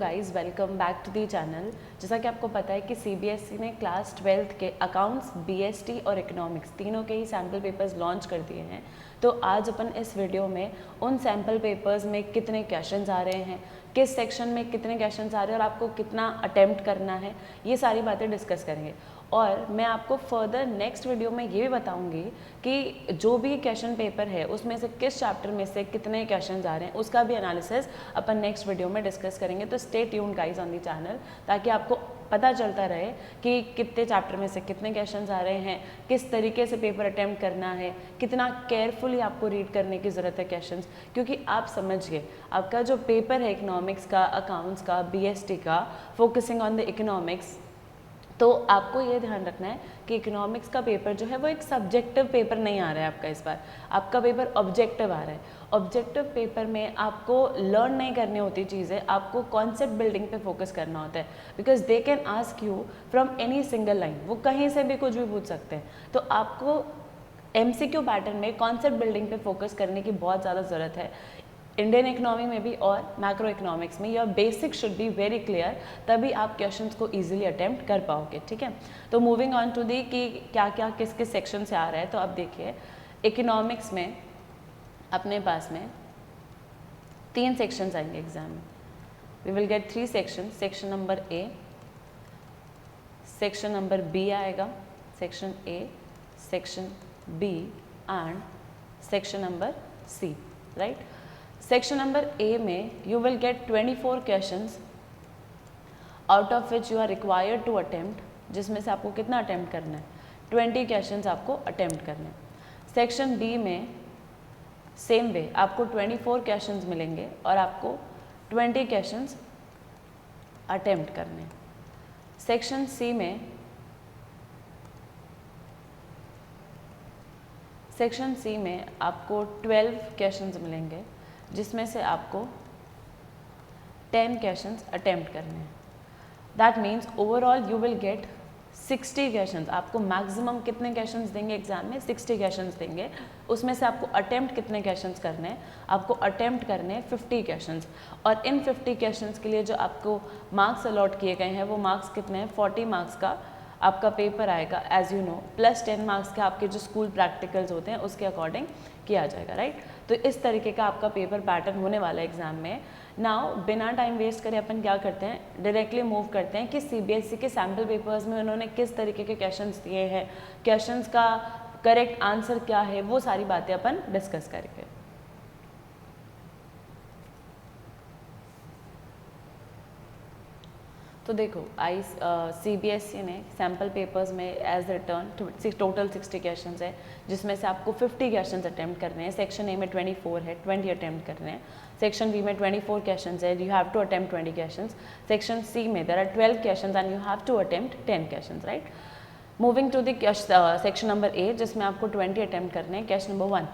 Guys welcome back to the channel. जैसा कि आपको पता है कि सीबीएसई ने क्लास 12th के अकाउंट्स, बीएसटी और इकोनॉमिक्स तीनों के ही सैम्पल पेपर्स लॉन्च कर दिए हैं। तो आज अपन इस वीडियो में उन सैम्पल पेपर्स में कितने क्वेश्चंस आ रहे हैं, किस सेक्शन में कितने क्वेश्चंस आ रहे हैं और आपको कितना अटेम्प्ट करना है, ये सारी बातें डिस्कस करेंगे। और मैं आपको फर्दर नेक्स्ट वीडियो में ये भी बताऊंगी कि जो भी क्वेश्चन पेपर है उसमें से किस चैप्टर में से कितने क्वेश्चन आ रहे हैं, उसका भी एनालिसिस अपन नेक्स्ट वीडियो में डिस्कस करेंगे। तो stay tuned guys on the channel, ताकि आपको पता चलता रहे कि कितने चैप्टर में से कितने क्वेश्चंस आ रहे हैं, किस तरीके से पेपर अटेम्प्ट करना है, कितना केयरफुली आपको रीड करने की ज़रूरत है क्वेश्चंस। क्योंकि आप समझिए, आपका जो पेपर है इकोनॉमिक्स का, अकाउंट्स का, बीएसटी का, फोकसिंग ऑन द इकोनॉमिक्स, तो आपको ये ध्यान रखना है कि इकोनॉमिक्स का पेपर जो है वो एक सब्जेक्टिव पेपर नहीं आ रहा है आपका इस बार, आपका पेपर ऑब्जेक्टिव आ रहा है। ऑब्जेक्टिव पेपर में आपको लर्न नहीं करनी होती चीज़ें, आपको कॉन्सेप्ट बिल्डिंग पे फोकस करना होता है। Because they can ask you from any single line, वो कहीं से भी कुछ भी पूछ सकते हैं। तो आपको एमसीक्यू पैटर्न में कॉन्सेप्ट बिल्डिंग पे फोकस करने की बहुत ज़्यादा ज़रूरत है। इंडियन इकोनॉमी में भी और मैक्रो इकोनॉमिक्स में your basic should be very clear, तभी आप क्वेश्चंस को इजीली अटेम्प्ट कर पाओगे। ठीक है, तो मूविंग ऑन टू दी कि क्या क्या किस किस सेक्शन से आ रहा है। तो अब देखिए, इकोनॉमिक्स में अपने पास में 3 सेक्शंस आएंगे एग्जाम में। We will get 3 section. Section number A, section number B आएगा, section A, section B and section number C, right. Section number A में you will get 24 questions, out of which you are required to attempt, जिसमें से आपको कितना attempt करना है, 20 questions आपको attempt करने हैं। सेक्शन बी में सेम वे आपको 24 क्वेश्चंस मिलेंगे और आपको 20 क्वेश्चंस अटेम्प्ट करने हैं। सेक्शन सी में आपको 12 क्वेश्चंस मिलेंगे, जिसमें से आपको 10 क्वेश्चंस अटेम्प्ट करने हैं। That means overall you will gate 60 questions. आपको मैक्सिमम कितने क्वेश्चंस देंगे एग्जाम में? 60 क्वेश्चंस देंगे। उसमें से आपको अटेम्प्ट कितने क्वेश्चंस करने हैं? आपको अटेम्प्ट करने हैं 50 क्वेश्चंस। और इन 50 क्वेश्चंस के लिए जो आपको मार्क्स अलॉट किए गए हैं, वो मार्क्स कितने हैं? 40 मार्क्स का आपका पेपर आएगा as you know, plus 10 marks के आपके जो स्कूल प्रैक्टिकल्स होते हैं उसके अकॉर्डिंग किया जाएगा, राइट। तो इस तरीके का आपका पेपर पैटर्न होने वाला है एग्जाम में। नाउ बिना टाइम वेस्ट करे अपन क्या करते हैं, डायरेक्टली मूव करते हैं कि सीबीएसई के सैम्पल पेपर्स में उन्होंने किस तरीके के क्वेश्चंस दिए हैं, क्वेश्चंस का करेक्ट आंसर क्या है, वो सारी बातें अपन डिस्कस करेंगे। तो देखो, सीबीएसई ने सैम्पल पेपर्स में एज रिटर्न टोटल 60 क्वेश्चन है, जिसमें से आपको 50 क्वेश्चन अटेम्प्ट करने हैं। सेक्शन ए में 24 है, 20 अटेम्प्ट करने हैं। सेक्शन बी में 24 क्वेश्चन है, you have to attempt 20 question. Section C में there are 12 question and you have to attempt 10 question, right. Moving to the section number A, जिसमें आपको 20 अटेम्प्ट करने हैं। Question number 1,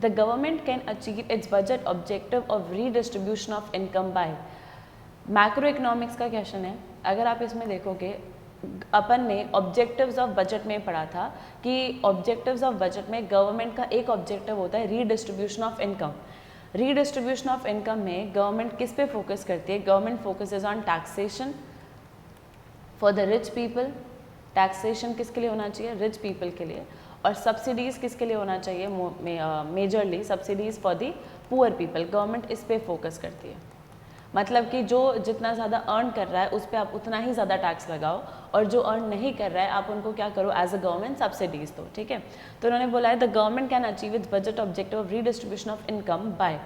the government can achieve its budget objective of redistribution of income by. Macro economics का question है। अगर आप इसमें देखोगे, अपन ने ऑब्जेक्टिव्स ऑफ बजट में पढ़ा था कि ऑब्जेक्टिव्स ऑफ बजट में गवर्नमेंट का एक ऑब्जेक्टिव होता है redistribution of income. Redistribution of income में गवर्नमेंट किस पे फोकस करती है? Government focuses on taxation for the rich people. Taxation किसके लिए होना चाहिए? रिच पीपल के लिए। और सब्सिडीज़ किसके लिए होना चाहिए? Majorly subsidies for the poor people. Government इस पे फोकस करती है। मतलब कि जो जितना ज़्यादा अर्न कर रहा है उस पर आप उतना ही ज़्यादा टैक्स लगाओ, और जो अर्न नहीं कर रहा है आप उनको क्या करो, एज अ गवर्नमेंट सब्सिडीज दो। ठीक है, तो उन्होंने बोला है the government can achieve its budget objective of redistribution of income by.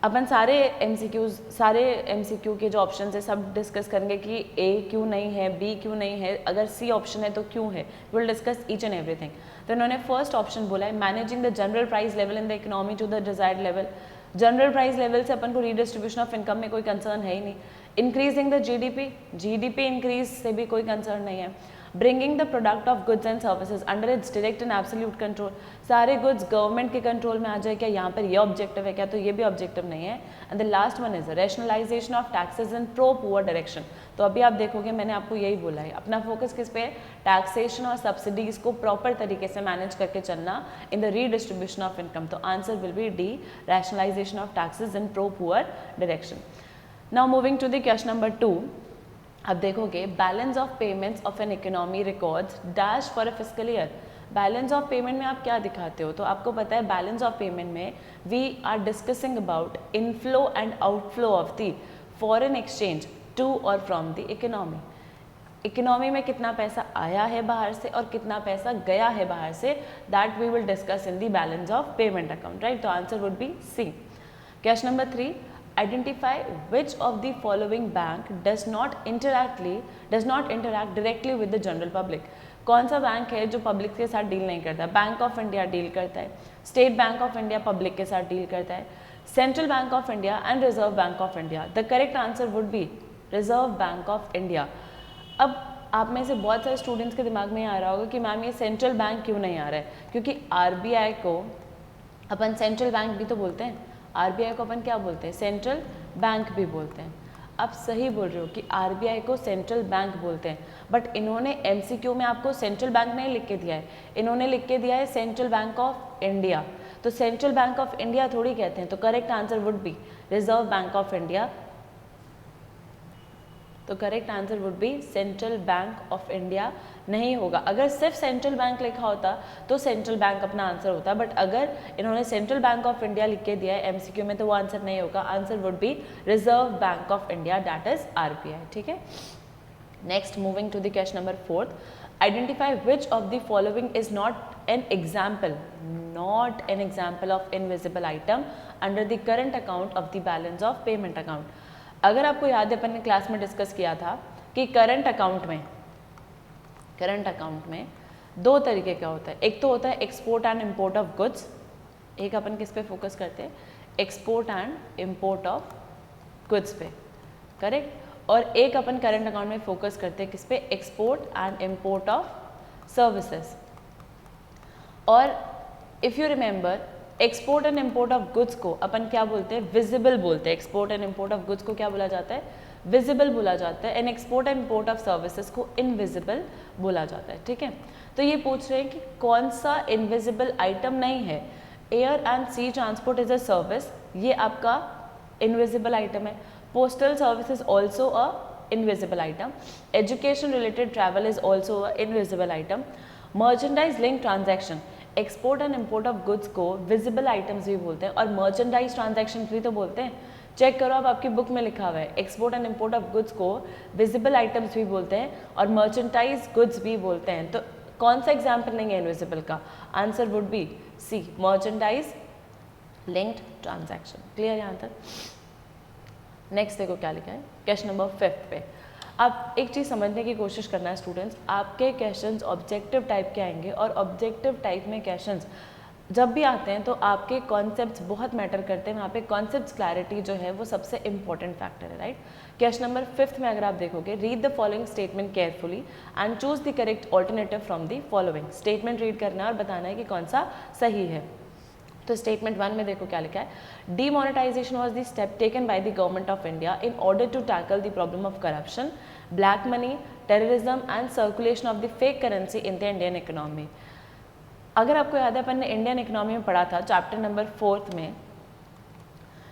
अपन सारे एमसीक्यू के जो ऑप्शन है सब डिस्कस करेंगे कि ए क्यों नहीं है, बी क्यों नहीं है, अगर सी ऑप्शन है तो क्यों है। Will discuss each and everything. तो इन्होंने फर्स्ट ऑप्शन बोला है managing the general price level in the economy to the desired level. General price level से अपन को रीडिस्ट्रीब्यूशन ऑफ इनकम में कोई कंसर्न है ही नहीं। इंक्रीजिंग द जीडीपी इंक्रीज से भी कोई कंसर्न नहीं है। Bringing the product of goods and services under its direct and absolute control. सारे गुड्स गवर्नमेंट के कंट्रोल में आ जाए क्या? यहाँ पर ये ऑब्जेक्टिव है क्या? तो ये भी ऑब्जेक्टिव नहीं है। And the last one is rationalisation of taxes in pro poor direction. तो अभी आप देखोगे मैंने आपको यही बोला है, अपना फोकस किस पे है? टैक्सेशन और सब्सिडीज को प्रॉपर तरीके से मैनेज करके चलना in the redistribution of income. तो answer will be D, rationalisation of taxes in pro poor direction. Now moving to the question number 2, अब देखोगे balance of payments of an economy records dash for a fiscal year. Balance of payment में आप क्या दिखाते हो, तो आपको पता है बैलेंस ऑफ पेमेंट में we are discussing about inflow and outflow of the foreign exchange to और फ्रॉम द इकोनॉमी। इकोनॉमी में कितना पैसा आया है बाहर से और कितना पैसा गया है बाहर से, that we will discuss in the balance of payment account, right. तो answer would be C. Question number 3, identify which of the following bank does not interact directly with the general public. कौन सा bank है जो public के साथ deal नहीं करता है? बैंक ऑफ इंडिया डील करता है, state bank of India public के साथ डील करता है, central bank of India and reserve bank of India. The correct answer would be reserve bank of India. अब आप में से बहुत सारे स्टूडेंट्स के दिमाग में आ रहा होगा कि मैम ये सेंट्रल बैंक क्यों नहीं आ रहा है, क्योंकि आरबीआई को अपन सेंट्रल बैंक भी तो बोलते हैं, आरबीआई को अपन क्या बोलते हैं? सेंट्रल बैंक भी बोलते हैं। आप सही बोल रहे हो कि आरबीआई को सेंट्रल बैंक बोलते हैं, बट इन्होंने एमसीक्यू में आपको सेंट्रल बैंक नहीं लिख के दिया है, इन्होंने लिख के दिया है सेंट्रल बैंक ऑफ इंडिया। तो सेंट्रल बैंक ऑफ इंडिया थोड़ी कहते हैं, तो correct answer would be reserve bank of India. तो correct answer would be central bank of India नहीं होगा। अगर सिर्फ सेंट्रल बैंक लिखा होता तो सेंट्रल बैंक अपना आंसर होता, बट अगर इन्होंने सेंट्रल बैंक ऑफ इंडिया लिख के दिया है एमसीक्यू में तो वो आंसर नहीं होगा। Answer would be reserve bank of India, that is RBI, ठीक है। Next moving to the question number 4, identify which of the following is not an example of invisible item under the current account of the balance of payment account. अगर आपको याद है अपन ने class में discuss किया था कि करंट अकाउंट में दो तरीके का होता है। एक तो होता है export and import of goods, एक अपन किस पे फोकस करते हैं? Export and import of goods पे, करेक्ट। और एक अपन करंट अकाउंट में फोकस करते हैं किस पे? Export and import of services. और if you remember export and import of goods को अपन क्या बोलते हैं? विजिबल बोलते हैं। Export and import of goods को क्या बोला जाता है? विजिबल बोला जाता है। And export and import of services को इनविजिबल बोला जाता है, ठीक है। तो ये पूछ रहे हैं कि कौन सा इनविजिबल आइटम नहीं है? Air and sea transport is a service, ये आपका इनविजिबल आइटम है। Postal service is also a invisible item. Education related travel is also a invisible item. Merchandise link transaction, export and import of goods को visible items भी बोलते हैं और merchandise transaction भी तो बोलते हैं। चेक करो, अब आपकी बुक में लिखा हुआ है export and import of goods को विजिबल आइटम्स भी बोलते हैं और मर्चेंडाइज गुड्स भी बोलते हैं। तो कौन सा एग्जाम्पल नहीं है इनविजिबल का? Answer would be C, merchandise linked transaction. Clear यहाँ तक? नेक्स्ट देखो क्या लिखा है क्वेश्चन नंबर 5 पे। आप एक चीज़ समझने की कोशिश करना है स्टूडेंट्स, आपके क्वेश्चंस ऑब्जेक्टिव टाइप के आएंगे और ऑब्जेक्टिव टाइप में क्वेश्चंस जब भी आते हैं तो आपके कॉन्सेप्ट्स बहुत मैटर करते हैं। वहाँ पे कॉन्सेप्ट्स क्लैरिटी जो है वो सबसे इंपॉर्टेंट फैक्टर है, राइट। क्वेश्चन नंबर 5 में अगर आप देखोगे, read the following statement carefully and choose the correct alternative from the following. Statement read करना है और बताना है कि कौन सा सही है। तो स्टेटमेंट 1 में देखो क्या लिखा है, demonetisation was the step taken by the government of India in order to tackle the problem of corruption, black money, terrorism and circulation of the fake currency in the Indian economy. अगर आपको याद है अपन ने Indian economy में पढ़ा था chapter number 4 में,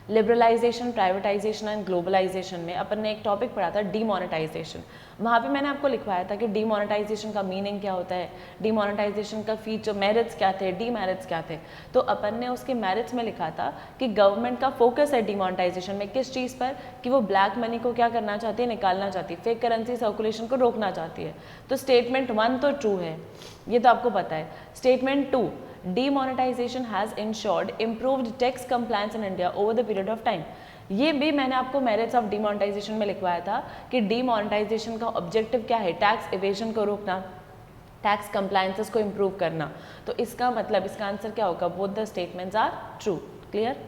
liberalisation, privatisation and globalisation में अपन ने एक टॉपिक पढ़ा था डीमोनेटाइजेशन। वहाँ पे मैंने आपको लिखवाया था कि डीमोनेटाइजेशन का मीनिंग क्या होता है, डीमोनेटाइजेशन का फीचर, मेरिट्स क्या थे, डीमेरिट्स क्या थे। तो अपन ने उसके मेरिट्स में लिखा था कि गवर्नमेंट का फोकस है डीमोनेटाइजेशन में किस चीज़ पर, कि वो ब्लैक मनी को क्या करना चाहती है, निकालना चाहती है, फेक करेंसी सर्कुलेशन को रोकना चाहती है। तो स्टेटमेंट 1 तो ट्रू है, ये तो आपको पता है। Statement 2, demonetization has ensured improved tax compliance in India over the period of time। ये भी मैंने आपको मेरिट्स ऑफ डीमोनेटाइजेशन में लिखवाया था कि डीमोनेटाइजेशन का ऑब्जेक्टिव क्या है, टैक्स इवेजन को रोकना, टैक्स कंप्लायंसेस को इम्प्रूव करना। तो इसका मतलब, इसका आंसर क्या होगा? Both the statements are true. Clear?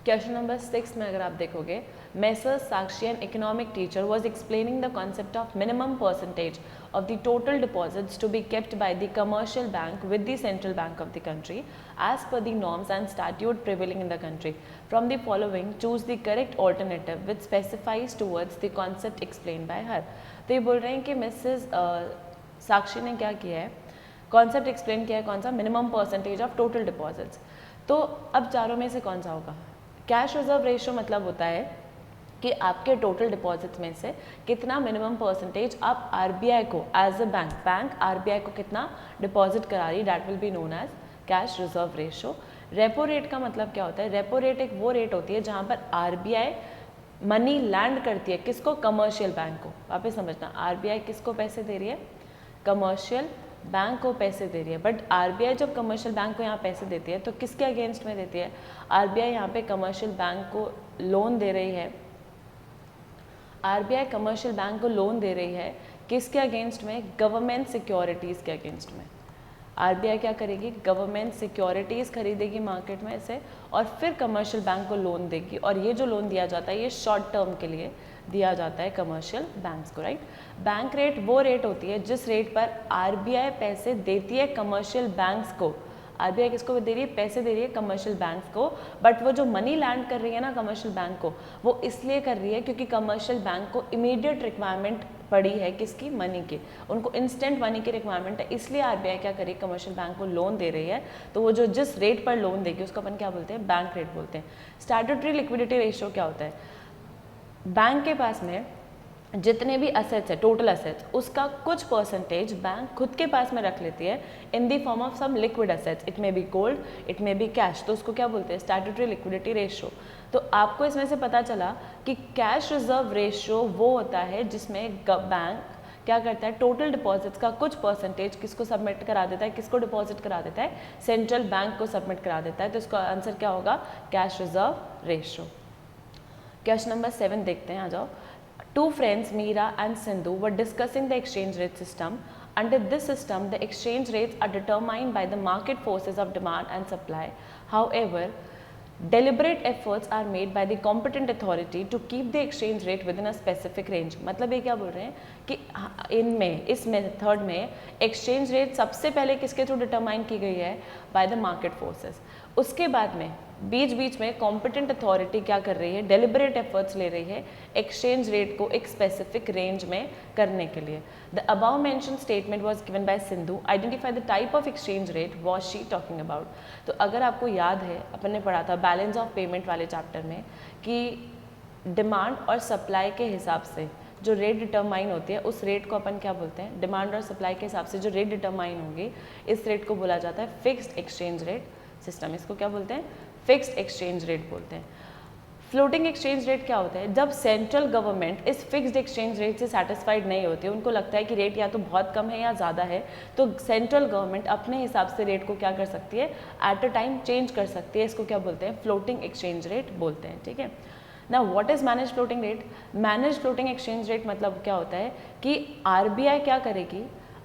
Question number 6 में अगर आप देखोगे, Messrs. Sakshi, an economic teacher, was explaining the concept of minimum percentage of the total deposits to be kept by the commercial bank with the central bank of the country as per the norms and statute prevailing in the country. From the following, choose the correct alternative which specifies towards the concept explained by her. तो ये बोल रहे हैं कि Mrs साक्षी ने क्या किया है, कॉन्सेप्ट एक्सप्लेन किया है, कौन सा? Minimum percentage of total deposits. तो अब चारों में से कौन सा होगा? कैश रिजर्व रेशियो मतलब होता है कि आपके टोटल डिपॉजिट में से कितना मिनिमम परसेंटेज आप आरबीआई को एज अ बैंक आरबीआई को कितना डिपॉजिट करा रही, that will be known as cash reserve ratio. Repo rate का मतलब क्या होता है? रेपो रेट एक वो रेट होती है जहाँ पर आरबीआई मनी लैंड करती है, किसको? कमर्शियल बैंक को। वापस समझना, आरबीआई किसको पैसे दे रही है? कमर्शियल बैंक को पैसे दे रही है। बट आरबीआई जब कमर्शियल बैंक को यहाँ पैसे देती है तो किसके अगेंस्ट में देती है? आरबीआई यहाँ पे कमर्शियल बैंक को लोन दे रही है। आरबीआई कमर्शियल बैंक को लोन दे रही है किसके अगेंस्ट में? गवर्नमेंट सिक्योरिटीज़ के अगेंस्ट में। आरबीआई क्या करेगी? गवर्नमेंट सिक्योरिटीज़ खरीदेगी मार्केट में से और फिर कमर्शियल बैंक को लोन देगी। और ये जो लोन दिया जाता है ये शॉर्ट टर्म के लिए दिया जाता है कमर्शियल बैंक्स को, राइट। बैंक रेट वो रेट होती है जिस रेट पर आरबीआई पैसे देती है कमर्शियल बैंक्स को। आरबीआई किसको दे रही है? पैसे दे रही है कमर्शियल बैंक्स को। बट वो जो मनी लैंड कर रही है ना कमर्शियल बैंक को, वो इसलिए कर रही है क्योंकि कमर्शियल बैंक को इमीडिएट रिक्वायरमेंट पड़ी है किसकी? मनी की। उनको इंस्टेंट मनी की रिक्वायरमेंट है, इसलिए आरबीआई क्या करेगी? कमर्शियल बैंक को लोन दे रही है। तो वो जो जिस रेट पर लोन देगी उसको अपन क्या बोलते हैं? बैंक रेट बोलते हैं। स्टैट्यूटरी लिक्विडिटी रेशियो क्या होता है? बैंक के पास में जितने भी असेट्स है, टोटल असेट्स, उसका कुछ परसेंटेज बैंक खुद के पास में रख लेती है in the form of some liquid assets. It may be gold, it may be cash. तो उसको क्या बोलते हैं? Statutory liquidity ratio. तो आपको इसमें से पता चला कि कैश रिजर्व रेशियो वो होता है जिसमें बैंक क्या करता है? टोटल डिपॉजिट्स का कुछ परसेंटेज किसको सबमिट करा देता है? किसको डिपॉजिट करा देता है? सेंट्रल बैंक को सबमिट करा देता है। तो इसका आंसर क्या होगा? Cash reserve ratio. Question number 7 देखते हैं, आ जाओ। Two friends, Meera and Sindhu, were discussing the exchange rate system. Under this system, the exchange rates are determined by the market forces of demand and supply. However, deliberate efforts are made by the competent authority to keep the exchange rate within a specific range. मतलब ये क्या बोल रहे हैं कि इनमें, इस method में एक्सचेंज रेट सबसे पहले किसके थ्रू डिटरमाइन की गई है? By the market forces. उसके बाद में बीच बीच में कॉम्पिटेंट अथॉरिटी क्या कर रही है? डेलिबरेट एफर्ट्स ले रही है एक्सचेंज रेट को एक स्पेसिफिक रेंज में करने के लिए। The above mention statement was given by Sindhu. Identify the type of exchange rate was she talking about. तो अगर आपको याद है, अपन ने पढ़ा था बैलेंस ऑफ पेमेंट वाले चैप्टर में कि डिमांड और सप्लाई के हिसाब से जो रेट डिटरमाइन होती है उस रेट को अपन क्या बोलते हैं? डिमांड और सप्लाई के हिसाब से जो रेट डिटरमाइन होगी इस रेट को बोला जाता है फिक्स्ड एक्सचेंज रेट सिस्टम। इसको क्या बोलते हैं? फिक्स्ड एक्सचेंज रेट बोलते हैं। फ्लोटिंग एक्सचेंज रेट क्या होता है? जब सेंट्रल गवर्नमेंट इस फिक्स्ड एक्सचेंज रेट से सेटिस्फाइड नहीं होती, उनको लगता है कि रेट या तो बहुत कम है या ज़्यादा है, तो सेंट्रल गवर्नमेंट अपने हिसाब से रेट को क्या कर सकती है? एट अ टाइम चेंज कर सकती है। इसको क्या बोलते हैं? फ्लोटिंग एक्सचेंज रेट बोलते हैं, ठीक है। ना what is manage floating rate? Manage floating exchange rate मतलब क्या होता है कि आरबीआई क्या करेगी?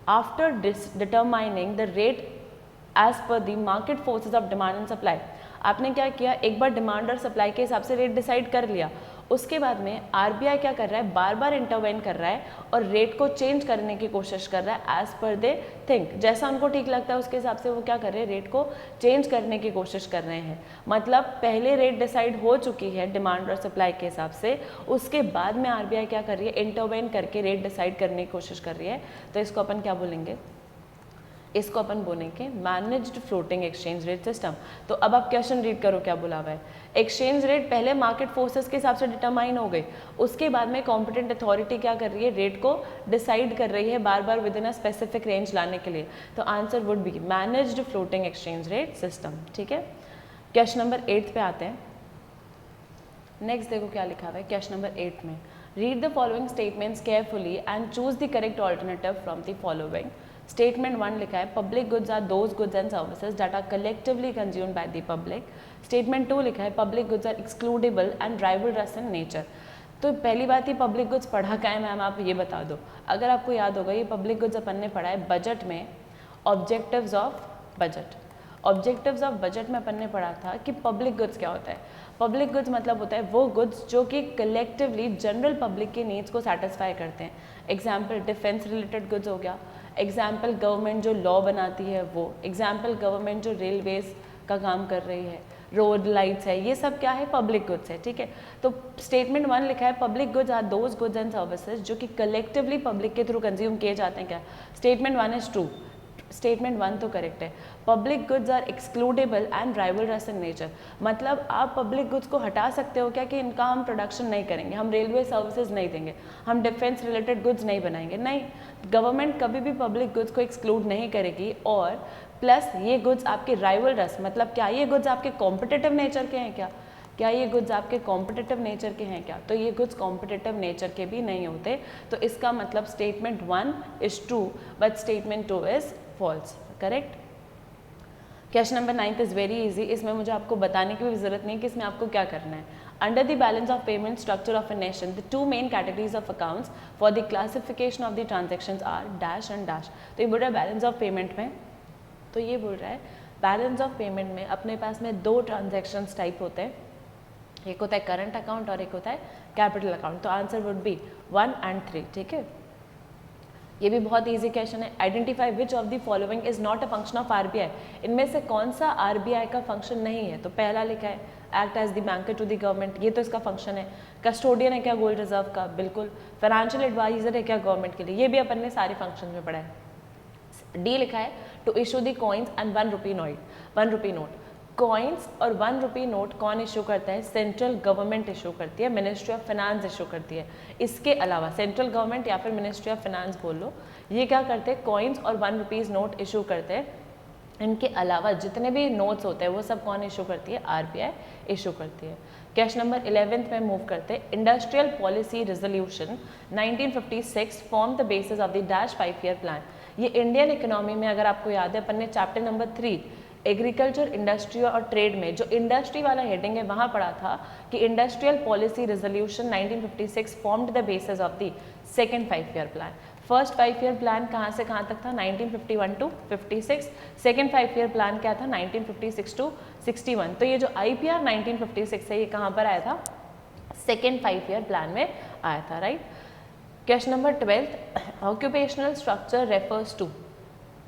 After determining the rate as per the market forces of demand and supply, आपने क्या किया? एक बार डिमांड और सप्लाई के हिसाब से रेट डिसाइड कर लिया, उसके बाद में आरबीआई क्या कर रहा है? बार बार इंटरवेन कर रहा है और रेट को चेंज करने की कोशिश कर रहा है एज पर दे थिंक। जैसा उनको ठीक लगता है उसके हिसाब से वो क्या कर रहे हैं? रेट को चेंज करने की कोशिश कर रहे हैं। मतलब पहले रेट डिसाइड हो चुकी है डिमांड और सप्लाई के हिसाब से, उसके बाद में आरबीआई क्या कर रही है? इंटरवेन करके रेट डिसाइड करने की कोशिश कर रही है। तो इसको अपन क्या बोलेंगे? इसको अपन बोलेंगे managed floating exchange rate system. तो अब आप क्वेश्चन रीड करो क्या बोला हुआ है। एक्सचेंज रेट पहले मार्केट फोर्सेस के हिसाब से डिटरमाइन हो गई, उसके बाद में कॉम्पिटेंट अथॉरिटी क्या कर रही है? रेट को डिसाइड कर रही है बार बार within a specific range लाने के लिए। तो answer would be managed floating exchange rate system, ठीक है। क्वेश्चन नंबर 8 पे आते हैं। नेक्स्ट देखो क्या लिखा हुआ है क्वेश्चन नंबर 8 में। Read the following statements carefully and choose the correct alternative from the following. Statement 1 लिखा है public goods are those goods and services that are collectively consumed by the public. Statement 2 लिखा है public goods are excludable and rivalrous in nature. तो पहली बात ही public goods पढ़ा क्या है मैम, आप ये बता दो। अगर आपको याद होगा ये पब्लिक गुड्स अपन ने पढ़ा है बजट में, objectives of budget. Objectives of budget में अपन ने पढ़ा था कि पब्लिक गुड्स क्या होता है। पब्लिक गुड्स मतलब होता है वो गुड्स जो कि कलेक्टिवली जनरल पब्लिक के नीड्स को सेटिस्फाई करते हैं। एग्जाम्पल डिफेंस रिलेटेड गुड्स हो गया, एग्जाम्पल गवर्नमेंट जो लॉ बनाती है वो, एग्जाम्पल गवर्नमेंट जो रेलवेज का काम कर रही है, रोड लाइट्स है, ये सब क्या है? पब्लिक गुड्स है, ठीक है। तो स्टेटमेंट 1 लिखा है public goods are those goods and services जो कि कलेक्टिवली पब्लिक के थ्रू कंज्यूम किए जाते हैं। क्या स्टेटमेंट 1 इज ट्रू? स्टेटमेंट 1 तो करेक्ट है। Public goods are excludable and rivalrous in nature, मतलब आप पब्लिक गुड्स को हटा सकते हो क्या कि इनका हम प्रोडक्शन नहीं करेंगे, हम रेलवे सर्विसेज नहीं देंगे, हम डिफेंस रिलेटेड गुड्स नहीं बनाएंगे, नहीं, गवर्नमेंट कभी भी पब्लिक गुड्स को एक्सक्लूड नहीं करेगी। और प्लस ये गुड्स आपके राइवलरस, मतलब क्या ये गुड्स आपके कॉम्पिटिटिव नेचर के हैं क्या ये गुड्स आपके कॉम्पिटिटिव नेचर के हैं क्या? तो ये गुड्स कॉम्पिटिटिव नेचर के भी नहीं होते। तो इसका मतलब statement 1 is true but statement 2 is false, correct. Question number 9 is very easy, इसमें मुझे आपको बताने की भी जरूरत नहीं कि इसमें आपको क्या करना है। Under the balance of payment structure of a nation, the two main categories of accounts for the classification of the transactions are dash and dash। तो ये बोल रहा है बैलेंस ऑफ पेमेंट में, तो ये बोल रहा है बैलेंस ऑफ पेमेंट में अपने पास में दो ट्रांजेक्शन्स टाइप होते हैं, एक होता है करंट अकाउंट और एक होता है कैपिटल अकाउंट। तो आंसर वुड बी 1 and 3, ठीक है। ये भी बहुत इजी क्वेश्चन है। Identify which of the following is not a function of RBI, इनमें से कौन सा आरबीआई का फंक्शन नहीं है? तो पहला लिखा है act as the banker to the government, ये तो इसका फंक्शन है। कस्टोडियन है क्या गोल्ड रिजर्व का? बिल्कुल। फाइनेंशियल एडवाइजर है क्या गवर्नमेंट के लिए? ये भी अपन ने सारे फंक्शन में पढ़ा है। डी लिखा है to issue the coins and 1 rupee note. Coins और 1 रुपी नोट कौन इशू करता है? सेंट्रल गवर्नमेंट इशू करती है, मिनिस्ट्री ऑफ फाइनेंस इशू करती है। इसके अलावा सेंट्रल गवर्नमेंट या फिर मिनिस्ट्री ऑफ फाइनेंस बोल लो, ये क्या करते हैं? कॉइन्स और 1 रुपीज़ नोट इशू करते हैं। इनके अलावा जितने भी नोट्स होते हैं वो सब कौन इशू करती है? आरबीआई इशू करती है। क्वेश्चन नंबर 11 में मूव करते हैं। Industrial policy resolution 1956 form the basis of the dash 5 year plan. ये इंडियन इकोनॉमी में अगर आपको याद है अपन ने चैप्टर नंबर 3 एग्रीकल्चर, इंडस्ट्री और ट्रेड में जो इंडस्ट्री वाला हेडिंग है वहाँ पढ़ा था कि industrial policy resolution 1956 formed the basis of the second 5 year plan. First 5 year plan कहाँ से कहाँ तक था? 1951 टू 56। सेकेंड 5 ईयर प्लान क्या था? 1956 टू 61। तो ये जो IPR 1956 है ये कहाँ पर आया था? सेकेंड 5 ईयर प्लान में आया था, right. Question number 12, occupational structure refers to,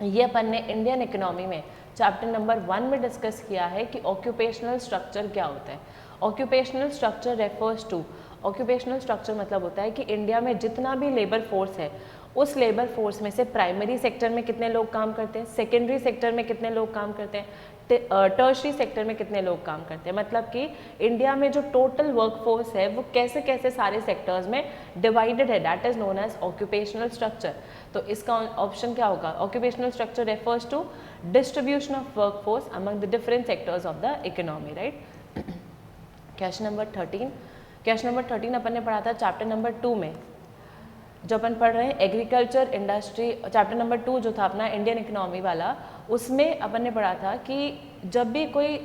ये अपन ने इंडियन इकोनॉमी में चैप्टर नंबर 1 में डिस्कस किया है कि ऑक्यूपेशनल स्ट्रक्चर क्या होता है। Occupational structure refers to, occupational structure मतलब होता है कि इंडिया में जितना भी लेबर फोर्स है उस लेबर फोर्स में से प्राइमरी सेक्टर में कितने लोग काम करते हैं, सेकेंडरी सेक्टर में कितने लोग काम करते हैं, टर्शरी सेक्टर में कितने लोग काम करते हैं। मतलब कि इंडिया में जो टोटल वर्कफोर्स है वो कैसे कैसे सारे सेक्टर्स में डिवाइडेड है, that is known as occupational structure. तो इसका ऑप्शन क्या होगा? Occupational structure refers to distribution of workforce among the different sectors of the economy, right. Question number 13, question number 13 अपन ने पढ़ा था चैप्टर नंबर 2 में, जो अपन पढ़ रहे हैं एग्रीकल्चर इंडस्ट्री, चैप्टर नंबर 2 जो था अपना इंडियन इकोनॉमी वाला, उसमें अपन ने पढ़ा था कि जब भी कोई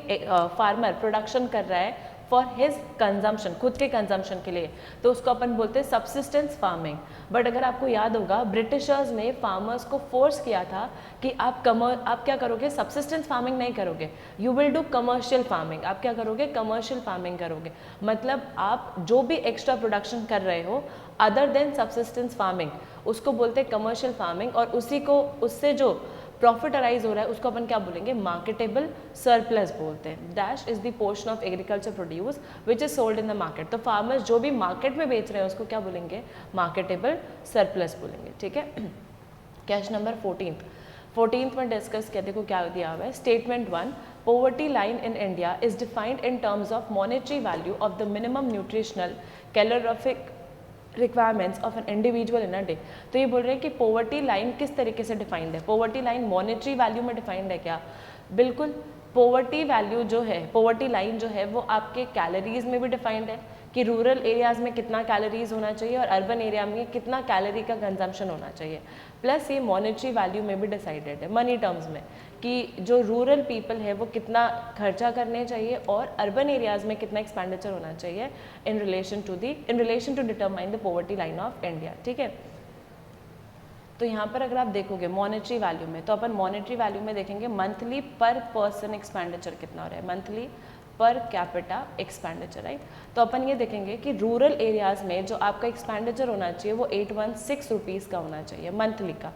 फार्मर प्रोडक्शन कर रहा है फॉर हिज कंजम्पशन, खुद के कंजम्पशन के लिए, तो उसको अपन बोलते हैं सब्सिस्टेंस फार्मिंग। बट अगर आपको याद होगा ब्रिटिशर्स ने फार्मर्स को फोर्स किया था कि आप क्या करोगे? सब्सिस्टेंस फार्मिंग नहीं करोगे, you will do commercial farming. आप क्या करोगे? कमर्शियल फार्मिंग करोगे। मतलब आप जो भी एक्स्ट्रा प्रोडक्शन कर रहे हो अदर देन सब्सिस्टेंस फार्मिंग, उसको बोलते हैं कमर्शियल फार्मिंग। और उससे जो प्रॉफिट अराइज हो रहा है उसको अपन क्या बोलेंगे? मार्केटेबल सरप्लस बोलते हैं। Dash is the portion of agriculture produce which is sold in the market. तो फार्मर्स जो भी मार्केट में बेच रहे हैं उसको क्या बोलेंगे? मार्केटेबल सरप्लस बोलेंगे, ठीक है। क्वेश्चन नंबर 14 में डिस्कस किया, देखो क्या दिया हुआ है। Statement 1, poverty line in India is defined in terms of monetary value of the minimum nutritional calorific requirements of an individual in a day. तो ये बोल रहे हैं कि पॉवर्टी लाइन किस तरीके से डिफाइंड है? पॉवर्टी लाइन मॉनेटरी वैल्यू में डिफाइंड है क्या? बिल्कुल। पॉवर्टी वैल्यू जो है, पॉवर्टी लाइन जो है वो आपके कैलोरीज में भी डिफाइंड है कि रूरल एरियाज़ में कितना कैलोरीज होना चाहिए और अर्बन एरिया में कितना कैलोरी का कंजम्पशन होना चाहिए। प्लस ये मॉनेटरी वैल्यू में भी डिसाइडेड है मनी टर्म्स में कि जो रूरल पीपल है वो कितना खर्चा करने चाहिए और अर्बन एरियाज़ में कितना एक्सपेंडिचर होना चाहिए in relation to determine the poverty line of India, ठीक है। तो यहाँ पर अगर आप देखोगे मॉनेटरी वैल्यू में, तो अपन मॉनेटरी वैल्यू में देखेंगे मंथली पर पर्सन एक्सपेंडिचर कितना हो रहा है, monthly per capita expenditure, right. तो अपन ये देखेंगे कि रूरल एरियाज़ में जो आपका एक्सपेंडिचर होना चाहिए वो 816 रुपीज़ का होना चाहिए मंथली का।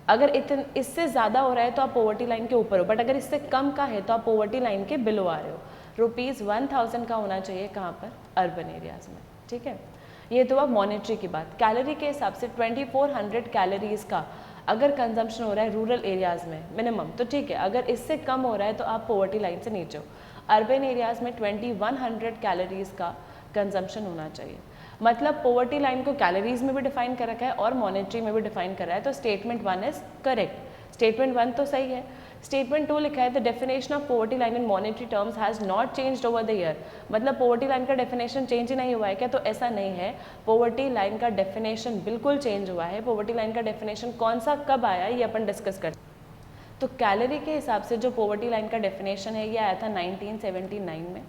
अगर इससे ज़्यादा हो रहा है तो आप पॉवर्टी लाइन के ऊपर हो, बट अगर इससे कम का है तो आप पॉवर्टी लाइन के बिलो आ रहे हो। ₹1000 का होना चाहिए कहाँ पर? अर्बन एरियाज़ में, ठीक है। ये तो अब मॉनेटरी की बात। कैलोरी के हिसाब से 2400 कैलोरीज का अगर कंजम्पशन हो रहा है रूरल एरियाज़ में मिनिमम तो ठीक है, अगर इससे कम हो रहा है तो आप पॉवर्टी लाइन से नीचे हो। अर्बन एरियाज़ में 2100 कैलोरीज का कंजम्पशन होना चाहिए। मतलब पॉवर्टी लाइन को कैलोरीज में भी डिफाइन कर रखा है और मॉनेटरी में भी डिफाइन कर रहा है, तो स्टेटमेंट 1 इज करेक्ट। स्टेटमेंट 1 तो सही है। स्टेटमेंट 2 लिखा है the definition of poverty line in monetary terms has not changed over the year. मतलब पॉवर्टी लाइन का डेफिनेशन चेंज ही नहीं हुआ है क्या? तो ऐसा नहीं है, पॉवर्टी लाइन का डेफिनेशन बिल्कुल चेंज हुआ है। पॉवर्टी लाइन का डेफिनेशन कौन सा कब आया ये अपन डिस्कस करते हैं। तो कैलोरी के हिसाब से जो पॉवर्टी लाइन का डेफिनेशन है ये आया था 1979 में,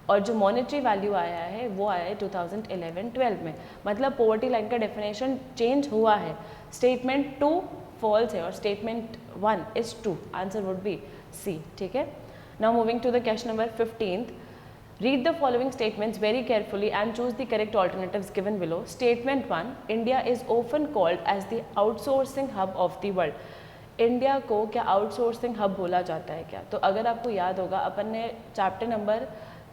और जो मॉनेटरी वैल्यू आया है वो आया है 2011-12 में। मतलब पॉवर्टी लाइन का डेफिनेशन चेंज हुआ है। स्टेटमेंट 2 फॉल्स है और statement 1 is true. Answer would be C. ठीक है, now moving to the question number 15th. Read the following statements very carefully and choose the correct alternatives given below. Statement 1, India is often called as the outsourcing hub of the world. India को क्या outsourcing hub बोला जाता है क्या? तो अगर आपको याद होगा अपन ने चैप्टर नंबर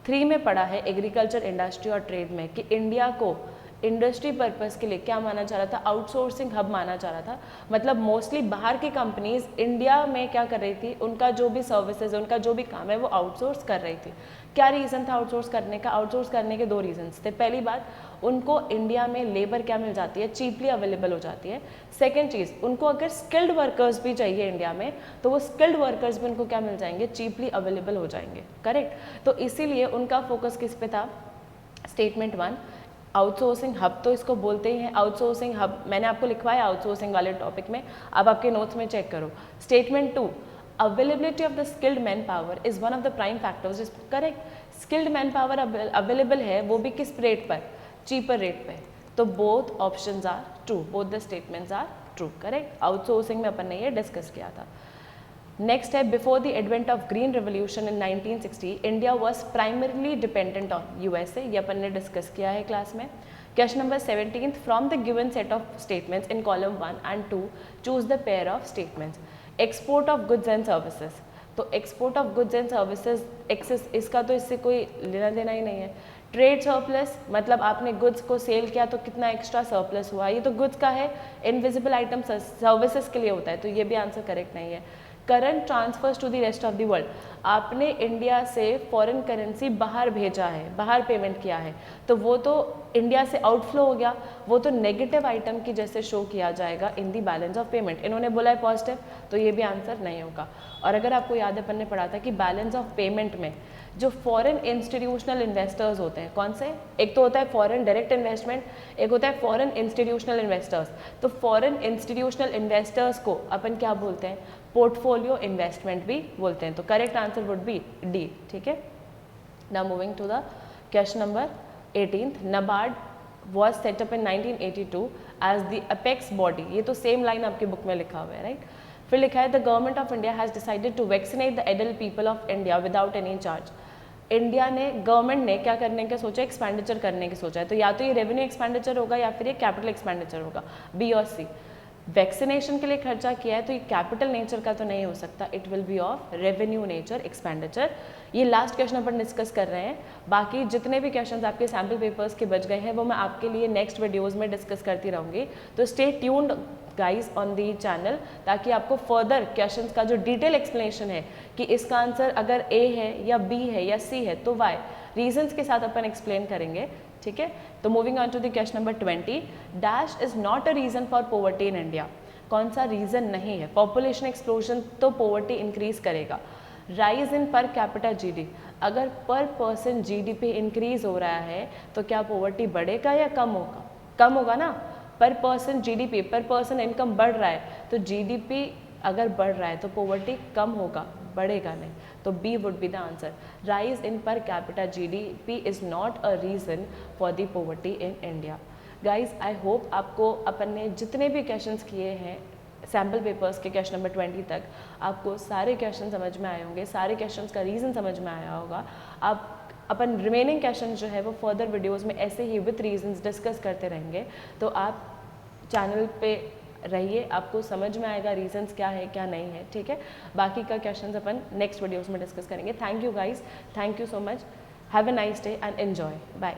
3 में पढ़ा है एग्रीकल्चर, इंडस्ट्री और ट्रेड में कि इंडिया को इंडस्ट्री पर्पस के लिए क्या माना जा रहा था? आउटसोर्सिंग हब माना जा रहा था। मतलब मोस्टली बाहर की कंपनीज इंडिया में क्या कर रही थी, उनका जो भी सर्विसेज, उनका जो भी काम है वो आउटसोर्स कर रही थी। क्या रीज़न था आउटसोर्स करने का? आउटसोर्स करने के 2 रीजंस थे। पहली बात, उनको इंडिया में लेबर क्या मिल जाती है? चीपली अवेलेबल हो जाती है। सेकेंड चीज़, उनको अगर स्किल्ड वर्कर्स भी चाहिए इंडिया में तो वो स्किल्ड वर्कर्स भी उनको क्या मिल जाएंगे? चीपली अवेलेबल हो जाएंगे। करेक्ट। तो इसीलिए उनका फोकस किस पे था? स्टेटमेंट 1 आउटसोर्सिंग हब, तो इसको बोलते ही हैं आउटसोर्सिंग हब। मैंने आपको लिखवाया आउटसोर्सिंग वाले टॉपिक में, आप आपके नोट्स में चेक करो। Statement 2 availability of the skilled man power is one of the prime factors. Is correct. Skilled man power available है, वो भी किस रेट पर? चीपर रेट पे। तो both options are true, both the statements are true. Correct. Outsourcing में अपन ने ये डिस्कस किया था। नेक्स्ट है, before the advent of green revolution in 1960 India was primarily dependent on USA. ये अपन ने डिस्कस किया है क्लास में। Question number 17th, from the given set of statements in column 1 and 2 choose the pair of statements. Export of goods and services, तो export of goods and services excess, इसका तो इससे कोई लेना देना ही नहीं है। ट्रेड सरप्लस, मतलब आपने गुड्स को सेल किया तो कितना एक्स्ट्रा सरप्लस हुआ, ये तो गुड्स का है। इनविजिबल आइटम सर्विसेज के लिए होता है, तो ये भी आंसर करेक्ट नहीं है। Current transfers to the rest of the world, आपने इंडिया से फॉरेन करेंसी बाहर भेजा है, बाहर पेमेंट किया है, तो वो तो इंडिया से आउटफ्लो हो गया, वो तो नेगेटिव आइटम की जैसे शो किया जाएगा इन दी बैलेंस ऑफ पेमेंट। इन्होंने बोला है पॉजिटिव, तो ये भी आंसर नहीं होगा। और अगर आपको याद है अपन ने पढ़ा था कि बैलेंस ऑफ पेमेंट में जो फॉरेन इंस्टीट्यूशनल इन्वेस्टर्स होते हैं, कौन से? एक तो होता है फॉरेन डायरेक्ट इन्वेस्टमेंट, एक होता है फॉरेन इंस्टीट्यूशनल इन्वेस्टर्स। तो फॉरेन इंस्टीट्यूशनल इन्वेस्टर्स को अपन क्या बोलते हैं? पोर्टफोलियो इन्वेस्टमेंट भी बोलते हैं। तो correct answer would be D. ठीक है, now moving to the question number 18th, NABARD was set up in 1982 as the apex body। ये तो सेम लाइन आपकी बुक में लिखा हुआ है, राइट। फिर लिखा है the government of India has decided to vaccinate the adult people of India without any charge. India ने, गवर्नमेंट ने क्या करने का सोचा? एक्सपेंडिचर करने की सोचा है। तो या तो ये रेवेन्यू एक्सपेंडिचर होगा या फिर ये कैपिटल एक्सपेंडिचर होगा, बी और सी। वैक्सीनेशन के लिए खर्चा किया है तो ये कैपिटल नेचर का तो नहीं हो सकता, it will be of revenue nature expenditure. ये लास्ट क्वेश्चन अपन डिस्कस कर रहे हैं, बाकी जितने भी क्वेश्चंस आपके सैम्पल पेपर्स के बच गए हैं वो मैं आपके लिए नेक्स्ट वीडियोज़ में डिस्कस करती रहूँगी। तो stay tuned guys on the channel, ताकि आपको फर्दर क्वेश्चंस का जो डिटेल एक्सप्लेनेशन है कि इसका आंसर अगर ए है या बी है या सी है तो वाई, रीजंस के साथ अपन एक्सप्लेन करेंगे। ठीक है, तो moving on to the question number 20, dash is not a reason for poverty in India. कौन सा रीजन नहीं है? पॉपुलेशन एक्सप्लोजन तो पॉवर्टी इंक्रीज करेगा। Rise in per capita GD, अगर पर पर्सन जीडीपी इंक्रीज हो रहा है तो क्या पॉवर्टी बढ़ेगा या कम होगा? कम होगा ना। पर पर्सन जीडीपी, पर पर्सन इनकम बढ़ रहा है, तो जीडीपी अगर बढ़ रहा है तो पॉवर्टी कम होगा, बढ़ेगा नहीं। तो B would be the answer. Rise in per capita GDP is not a reason for the poverty in India. Guys I hope आपको अपन ने जितने भी क्वेश्चंस किए हैं सैम्पल पेपर्स के क्वेश्चन नंबर 20 तक, आपको सारे क्वेश्चन समझ में आए होंगे, सारे क्वेश्चंस का रीज़न समझ में आया होगा। आप अपन रिमेनिंग क्वेश्चन जो है वो फर्दर वीडियोस में ऐसे ही विथ रीजंस डिस्कस करते रहेंगे। तो आप चैनल पे रहिए, आपको समझ में आएगा रीजंस क्या है क्या नहीं है। ठीक है, बाकी का क्वेश्चंस अपन नेक्स्ट वीडियोस में डिस्कस करेंगे। Thank you guys, thank you so much, have a nice day and enjoy, bye.